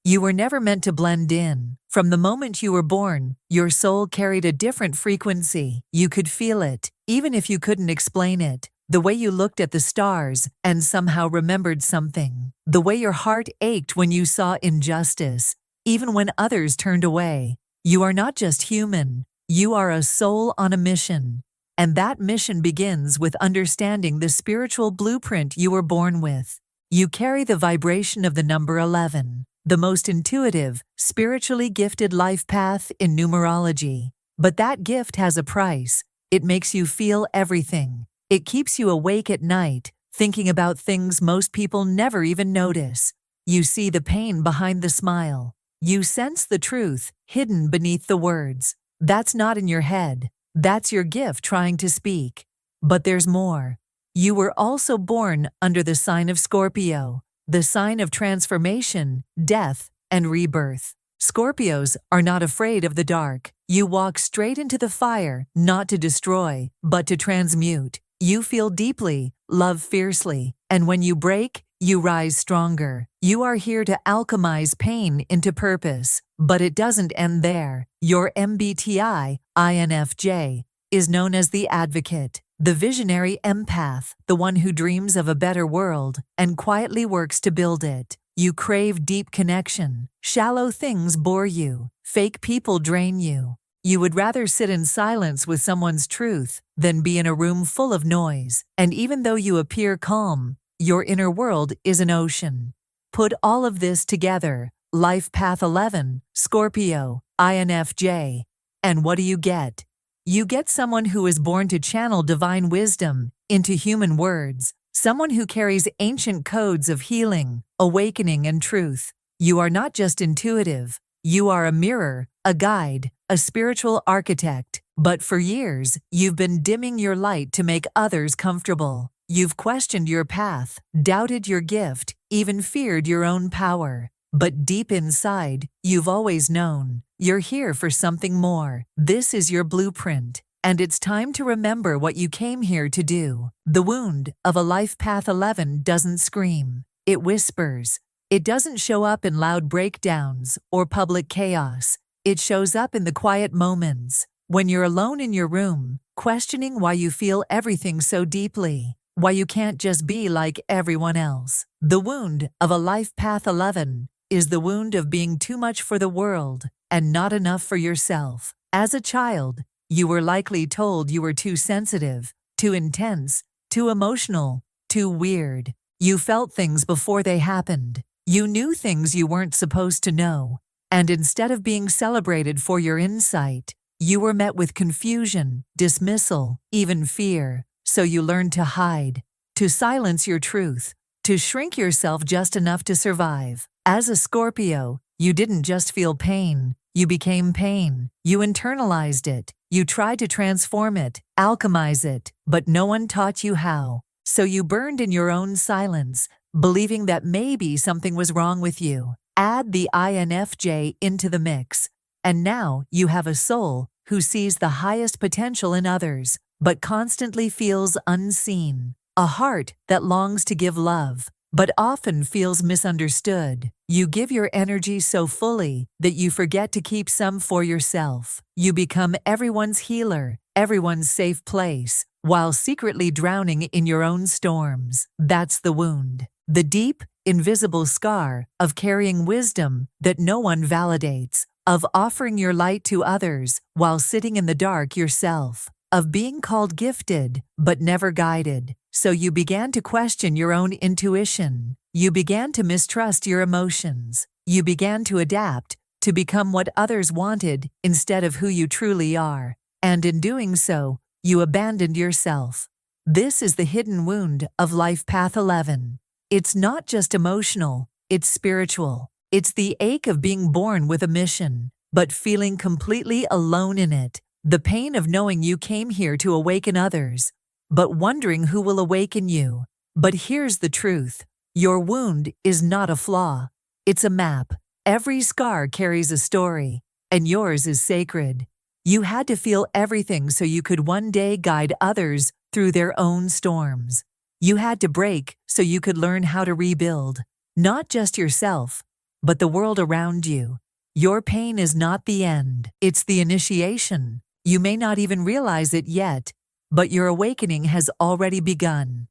You were never meant to blend in. From the moment you were born, your soul carried a different frequency. You could feel it, even if you couldn't explain it. The way you looked at the stars and somehow remembered something. The way your heart ached when you saw injustice, even when others turned away. You are not just human. You are a soul on a mission. And that mission begins with understanding the spiritual blueprint you were born with. You carry the vibration of the number 11, the most intuitive, spiritually gifted life path in numerology. But that gift has a price. It makes you feel everything. It keeps you awake at night, thinking about things most people never even notice. You see the pain behind the smile. You sense the truth hidden beneath the words. That's not in your head. That's your gift trying to speak. But there's more. You were also born under the sign of Scorpio, the sign of transformation, death, and rebirth. Scorpios are not afraid of the dark. You walk straight into the fire, not to destroy, but to transmute. You feel deeply, love fiercely, and when you break, you rise stronger. You are here to alchemize pain into purpose, but it doesn't end there. Your MBTI, INFJ, is known as the advocate, the visionary empath, the one who dreams of a better world and quietly works to build it. You crave deep connection. Shallow things bore you. Fake people drain you. You would rather sit in silence with someone's truth than be in a room full of noise. And even though you appear calm, your inner world is an ocean. Put all of this together, Life Path 11, Scorpio, INFJ. And what do you get? You get someone who is born to channel divine wisdom into human words, someone who carries ancient codes of healing, awakening, and truth. You are not just intuitive. You are a mirror, a guide, a spiritual architect. But for years, you've been dimming your light to make others comfortable. You've questioned your path, doubted your gift, even feared your own power. But deep inside, you've always known. You're here for something more. This is your blueprint. And it's time to remember what you came here to do. The wound of a Life Path 11 doesn't scream. It whispers. It doesn't show up in loud breakdowns or public chaos. It shows up in the quiet moments, when you're alone in your room, questioning why you feel everything so deeply, why you can't just be like everyone else. The wound of a Life Path 11 is the wound of being too much for the world and not enough for yourself. As a child, you were likely told you were too sensitive, too intense, too emotional, too weird. You felt things before they happened. You knew things you weren't supposed to know. And instead of being celebrated for your insight, you were met with confusion, dismissal, even fear. So you learned to hide, to silence your truth, to shrink yourself just enough to survive. As a Scorpio, you didn't just feel pain. You became pain. You internalized it. You tried to transform it, alchemize it, but no one taught you how. So you burned in your own silence, believing that maybe something was wrong with you. Add the INFJ into the mix, and now you have a soul who sees the highest potential in others, but constantly feels unseen. A heart that longs to give love, but often feels misunderstood. You give your energy so fully that you forget to keep some for yourself. You become everyone's healer, everyone's safe place, while secretly drowning in your own storms. That's the wound. The deep, invisible scar of carrying wisdom that no one validates, of offering your light to others while sitting in the dark yourself, of being called gifted but never guided. So you began to question your own intuition. You began to mistrust your emotions. You began to adapt, to become what others wanted instead of who you truly are. And in doing so, you abandoned yourself. This is the hidden wound of Life Path 11. It's not just emotional, it's spiritual. It's the ache of being born with a mission, but feeling completely alone in it. The pain of knowing you came here to awaken others, but wondering who will awaken you. But here's the truth. Your wound is not a flaw. It's a map. Every scar carries a story, and yours is sacred. You had to feel everything so you could one day guide others through their own storms. You had to break so you could learn how to rebuild, not just yourself, but the world around you. Your pain is not the end, it's the initiation. You may not even realize it yet, but your awakening has already begun.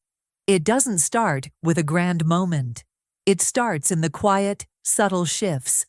It doesn't start with a grand moment. It starts in the quiet, subtle shifts.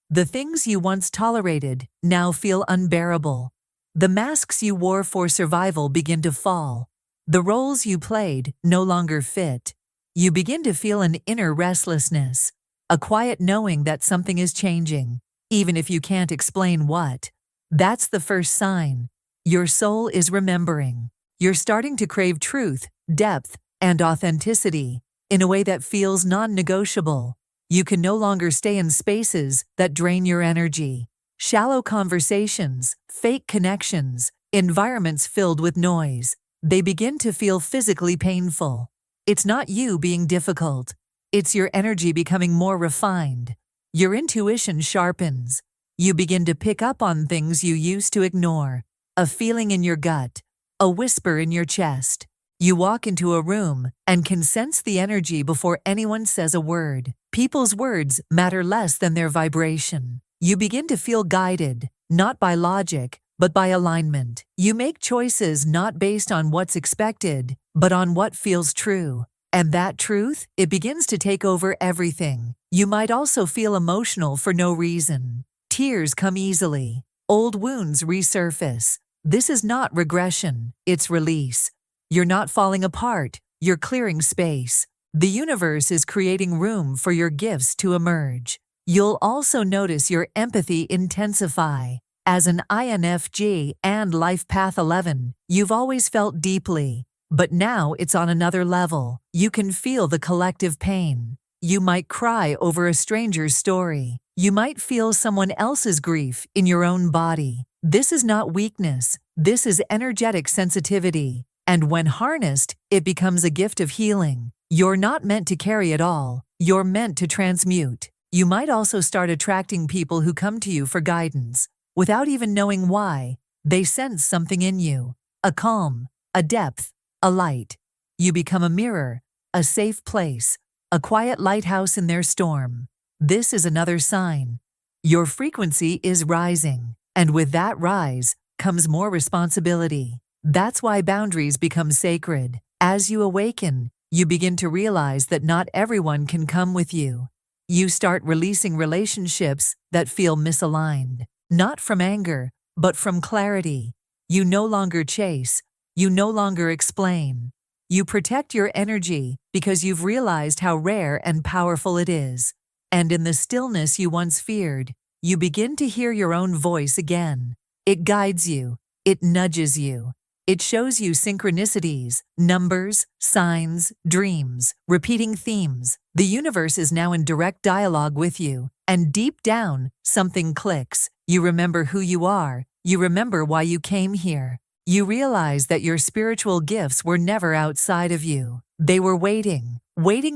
The things you once tolerated now feel unbearable. The masks you wore for survival begin to fall. The roles you played no longer fit. You begin to feel an inner restlessness, a quiet knowing that something is changing, even if you can't explain what. That's the first sign. Your soul is remembering. You're starting to crave truth, depth, and authenticity in a way that feels non-negotiable. You can no longer stay in spaces that drain your energy. Shallow conversations, fake connections, environments filled with noise. They begin to feel physically painful. It's not you being difficult. It's your energy becoming more refined. Your intuition sharpens. You begin to pick up on things you used to ignore. A feeling in your gut, a whisper in your chest. You walk into a room and can sense the energy before anyone says a word. People's words matter less than their vibration. You begin to feel guided, not by logic, but by alignment. You make choices not based on what's expected, but on what feels true. And that truth, it begins to take over everything. You might also feel emotional for no reason. Tears come easily. Old wounds resurface. This is not regression, it's release. You're not falling apart, you're clearing space. The universe is creating room for your gifts to emerge. You'll also notice your empathy intensify. As an INFJ and Life Path 11, you've always felt deeply, but now it's on another level. You can feel the collective pain. You might cry over a stranger's story. You might feel someone else's grief in your own body. This is not weakness. This is energetic sensitivity. And when harnessed, it becomes a gift of healing. You're not meant to carry it all. You're meant to transmute. You might also start attracting people who come to you for guidance. Without even knowing why, they sense something in you. A calm, a depth, a light. You become a mirror, a safe place, a quiet lighthouse in their storm. This is another sign. Your frequency is rising, and with that rise comes more responsibility. That's why boundaries become sacred. As you awaken, you begin to realize that not everyone can come with you. You start releasing relationships that feel misaligned, not from anger, but from clarity. You no longer chase. You no longer explain. You protect your energy because you've realized how rare and powerful it is. And in the stillness you once feared, you begin to hear your own voice again. It guides you. It nudges you. It shows you synchronicities, numbers, signs, dreams, repeating themes. The universe is now in direct dialogue with you, and deep down, something clicks. You remember who you are. You remember why you came here. You realize that your spiritual gifts were never outside of you. They were waiting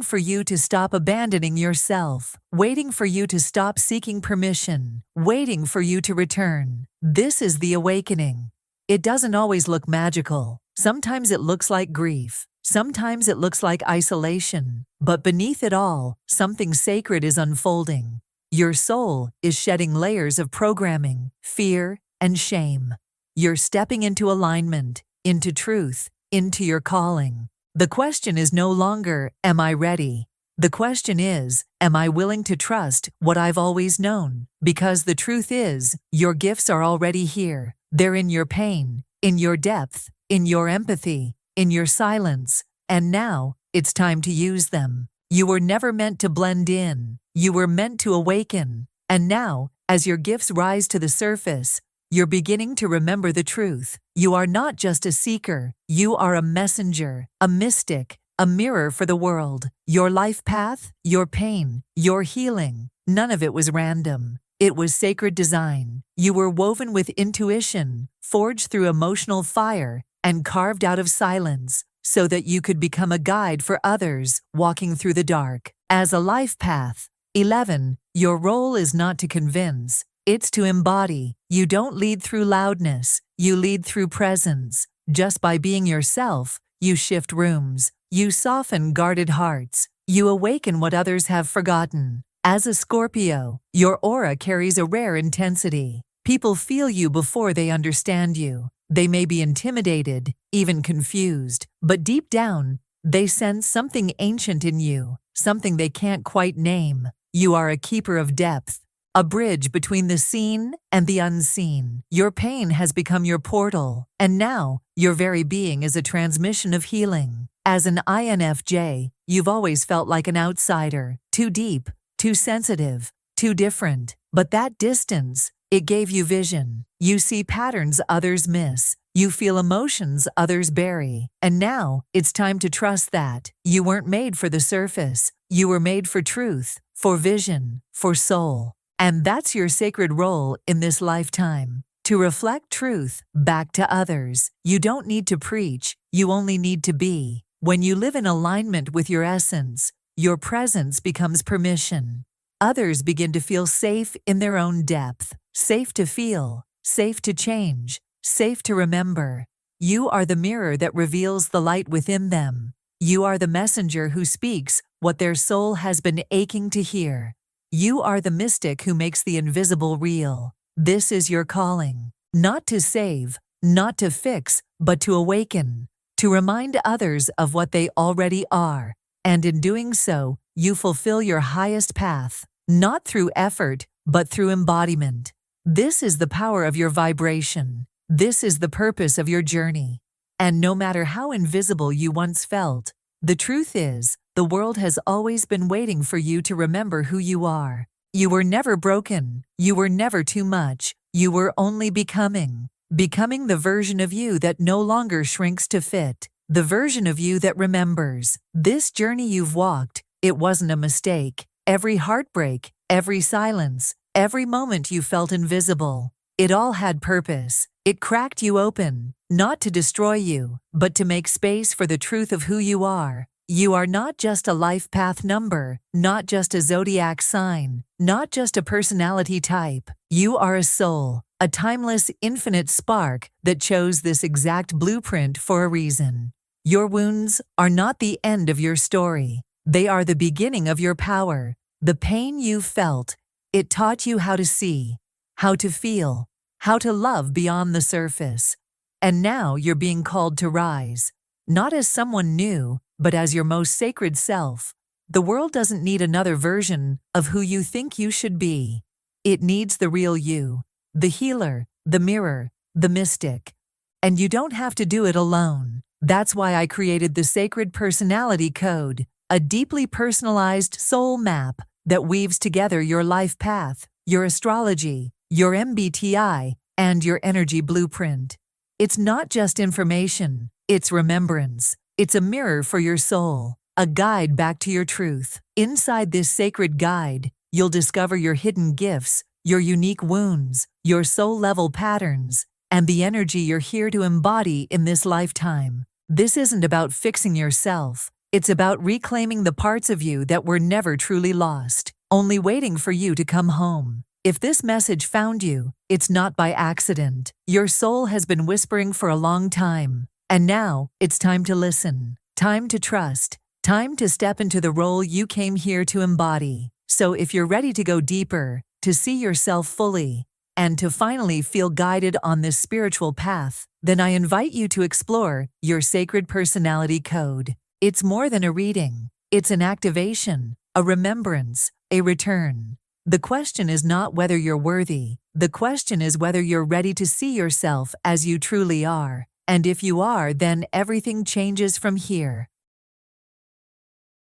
for you to stop abandoning yourself, waiting for you to stop seeking permission, waiting for you to return. This is the awakening. It doesn't always look magical. Sometimes it looks like grief. Sometimes it looks like isolation. But beneath it all, something sacred is unfolding. Your soul is shedding layers of programming, fear, and shame. You're stepping into alignment, into truth, into your calling. The question is no longer, am I ready? The question is, am I willing to trust what I've always known? Because the truth is, your gifts are already here. They're in your pain, in your depth, in your empathy, in your silence, and now it's time to use them. You were never meant to blend in. You were meant to awaken. And now, as your gifts rise to the surface, you're beginning to remember the truth. You are not just a seeker. You are a messenger, a mystic, a mirror for the world. Your life path, your pain, your healing, none of it was random. It was sacred design. You were woven with intuition, forged through emotional fire, and carved out of silence, so that you could become a guide for others walking through the dark. As a life path 11, your role is not to convince, it's to embody. You don't lead through loudness, you lead through presence. Just by being yourself, you shift rooms, you soften guarded hearts, you awaken what others have forgotten. As a Scorpio, your aura carries a rare intensity. People feel you before they understand you. They may be intimidated, even confused, but deep down, they sense something ancient in you, something they can't quite name. You are a keeper of depth, a bridge between the seen and the unseen. Your pain has become your portal, and now, your very being is a transmission of healing. As an INFJ, you've always felt like an outsider, too deep, too sensitive, too different. But that distance, it gave you vision. You see patterns others miss. You feel emotions others bury. And now, it's time to trust that. You weren't made for the surface. You were made for truth, for vision, for soul. And that's your sacred role in this lifetime. To reflect truth back to others. You don't need to preach, you only need to be. When you live in alignment with your essence, your presence becomes permission. Others begin to feel safe in their own depth, safe to feel, safe to change, safe to remember. You are the mirror that reveals the light within them. You are the messenger who speaks what their soul has been aching to hear. You are the mystic who makes the invisible real. This is your calling. Not to save, not to fix, but to awaken. To remind others of what they already are. And in doing so, you fulfill your highest path, not through effort, but through embodiment. This is the power of your vibration. This is the purpose of your journey. And no matter how invisible you once felt, the truth is, the world has always been waiting for you to remember who you are. You were never broken. You were never too much. You were only becoming. Becoming the version of you that no longer shrinks to fit. The version of you that remembers. This journey you've walked, it wasn't a mistake. Every heartbreak, every silence, every moment you felt invisible. It all had purpose. It cracked you open, not to destroy you, but to make space for the truth of who you are. You are not just a life path number, not just a zodiac sign, not just a personality type. You are a soul, a timeless, infinite spark that chose this exact blueprint for a reason. Your wounds are not the end of your story. They are the beginning of your power. The pain you felt, it taught you how to see, how to feel, how to love beyond the surface. And now you're being called to rise, not as someone new, but as your most sacred self. The world doesn't need another version of who you think you should be. It needs the real you, the healer, the mirror, the mystic. And you don't have to do it alone. That's why I created the Sacred Personality Code, a deeply personalized soul map that weaves together your life path, your astrology, your MBTI, and your energy blueprint. It's not just information, it's remembrance. It's a mirror for your soul, a guide back to your truth. Inside this sacred guide, you'll discover your hidden gifts, your unique wounds, your soul-level patterns, and the energy you're here to embody in this lifetime. This isn't about fixing yourself. It's about reclaiming the parts of you that were never truly lost, only waiting for you to come home. If this message found you, it's not by accident. Your soul has been whispering for a long time. And now, it's time to listen, time to trust, time to step into the role you came here to embody. So if you're ready to go deeper, to see yourself fully, and to finally feel guided on this spiritual path, then I invite you to explore your Sacred Personality Code. It's more than a reading. It's an activation, a remembrance, a return. The question is not whether you're worthy. The question is whether you're ready to see yourself as you truly are. And if you are, then everything changes from here.